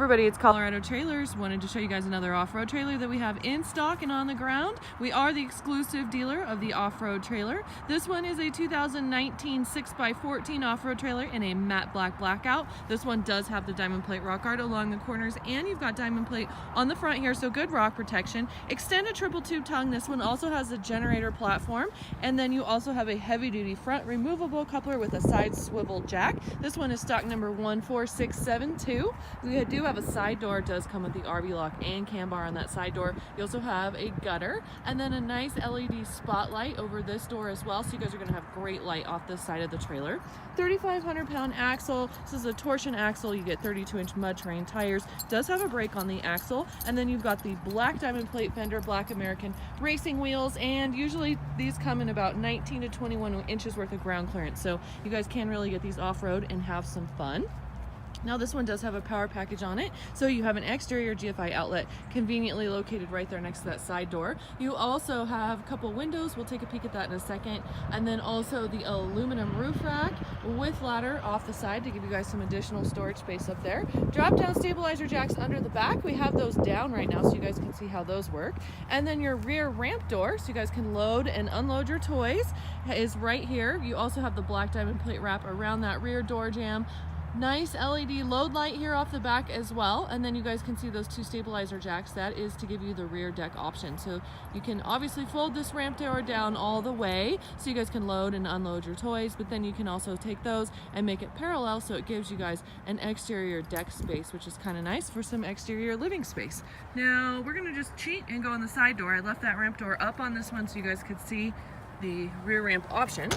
everybody, it's Colorado Trailers. Wanted to show you guys another off-road trailer that we have in stock and on the ground. We are the exclusive dealer of the off-road trailer. This one is a 2019 6x14 off-road trailer in a matte black blackout. This one does have the diamond plate rock guard along the corners, and you've got diamond plate on the front here, so good rock protection. Extended triple tube tongue. This one also has a generator platform, and then you also have a heavy-duty front removable coupler with a side swivel jack. This one is stock number 14672. We do have a side door. It does come with the RV lock and cam bar on that side door. You also have a gutter and then a nice LED spotlight over this door as well, so you guys are going to have great light off this side of the trailer. 3,500-pound axle. This is a torsion axle. You get 32-inch mud-terrain tires. Does have a brake on the axle, and then you've got the black diamond plate fender, black American racing wheels, and usually these come in about 19 to 21 inches worth of ground clearance, so you guys can really get these off-road and have some fun. Now this one does have a power package on it, so you have an exterior GFI outlet conveniently located right there next to that side door. You also have a couple windows, we'll take a peek at that in a second, and then also the aluminum roof rack with ladder off the side to give you guys some additional storage space up there. Drop down stabilizer jacks under the back. We have those down right now so you guys can see how those work. And then your rear ramp door so you guys can load and unload your toys is right here. You also have the black diamond plate wrap around that rear door jamb. Nice LED load light here off the back as well, and then you guys can see those two stabilizer jacks. That is to give you the rear deck option, so you can obviously fold this ramp door down all the way so you guys can load and unload your toys, but then you can also take those and make it parallel so it gives you guys an exterior deck space, which is kind of nice for some exterior living space. Now we're gonna just cheat and go on the side door. I left that ramp door up on this one so you guys could see the rear ramp option.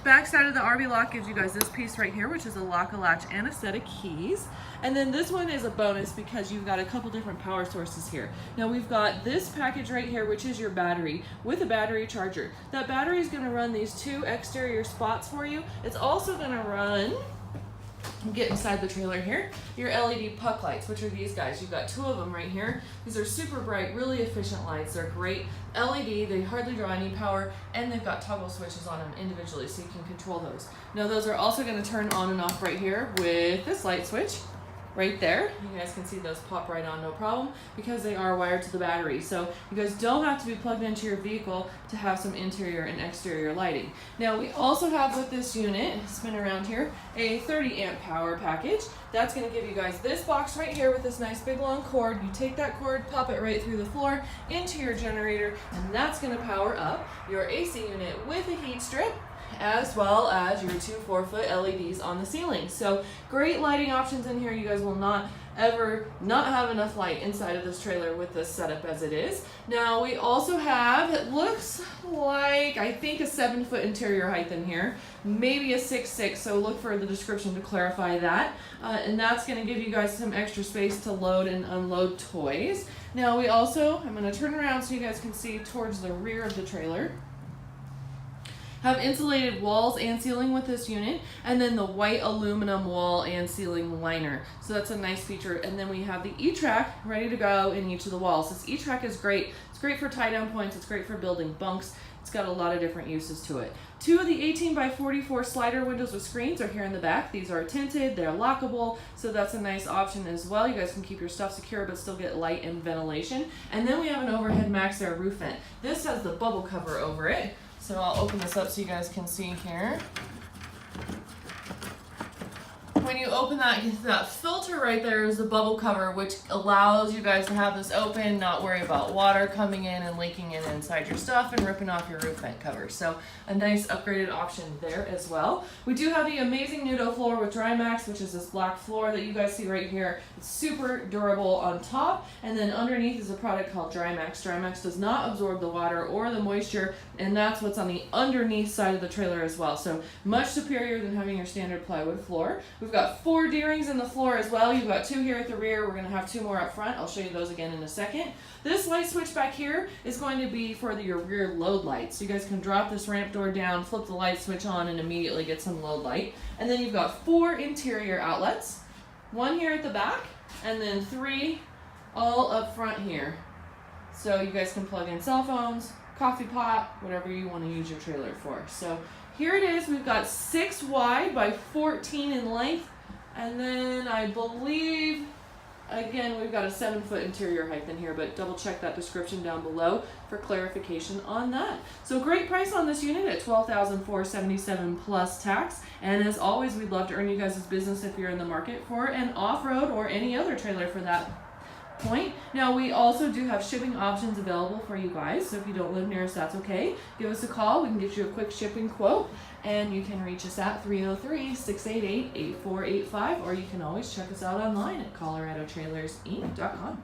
Back side of the RV lock gives you guys this piece right here, which is a lock-a-latch and a set of keys. And then this one is a bonus because you've got a couple different power sources here. Now we've got this package right here, which is your battery with a battery charger. That battery is going to run these two exterior spots for you. It's also going to run, get inside the trailer here, your LED puck lights, which are these guys. You've got two of them right here. These are super bright, really efficient lights. They're great LED, they hardly draw any power, and they've got toggle switches on them individually so you can control those. Now those are also going to turn on and off right here with this light switch right there. You guys can see those pop right on, no problem, because they are wired to the battery. So you guys don't have to be plugged into your vehicle to have some interior and exterior lighting. Now we also have with this unit, spin around here, a 30 amp power package. That's going to give you guys this box right here with this nice big long cord. You take that cord, pop it right through the floor into your generator, and that's going to power up your AC unit with a heat strip, as well as your two 4-foot LEDs on the ceiling. So great lighting options in here. You guys will not ever not have enough light inside of this trailer with this setup as it is. Now we also have, it looks like, I think a 7-foot interior height in here, maybe a 6'6", so look for the description to clarify that. And that's going to give you guys some extra space to load and unload toys. Now we also, I'm going to turn around so you guys can see towards the rear of the trailer, have insulated walls and ceiling with this unit, and then the white aluminum wall and ceiling liner. So that's a nice feature. And then we have the E-track ready to go in each of the walls. This E-track is great. It's great for tie down points. It's great for building bunks. It's got a lot of different uses to it. Two of the 18x44 slider windows with screens are here in the back. These are tinted, they're lockable, so that's a nice option as well. You guys can keep your stuff secure but still get light and ventilation. And then we have an overhead max air roof vent. This has the bubble cover over it. So I'll open this up so you guys can see here. When you open that filter right there is the bubble cover, which allows you guys to have this open, not worry about water coming in and leaking in inside your stuff and ripping off your roof vent cover. So a nice upgraded option there as well. We do have the amazing Nudo floor with Drymax, which is this black floor that you guys see right here. It's super durable on top, and then underneath is a product called Drymax. Drymax does not absorb the water or the moisture, and that's what's on the underneath side of the trailer as well. So much superior than having your standard plywood floor. We've got 4 D-rings in the floor as well. You've got 2 here at the rear. We're going to have 2 more up front. I'll show you those again in a second. This light switch back here is going to be for your rear load lights. So you guys can drop this ramp door down, flip the light switch on, and immediately get some load light. And then you've got 4 interior outlets, 1 here at the back, and then 3 all up front here. So you guys can plug in cell phones, coffee pot, whatever you want to use your trailer for. So here it is. We've got 6 wide by 14 in length, and then I believe Again, we've got a 7-foot interior height in here, but double check that description down below for clarification on that. So great price on this unit at $12,477 plus tax. And as always, we'd love to earn you guys' business if you're in the market for an off-road or any other trailer for that point. Now, we also do have shipping options available for you guys, so if you don't live near us, that's okay. Give us a call. We can get you a quick shipping quote, and you can reach us at 303-688-8485, or you can always check us out online at coloradotrailersinc.com.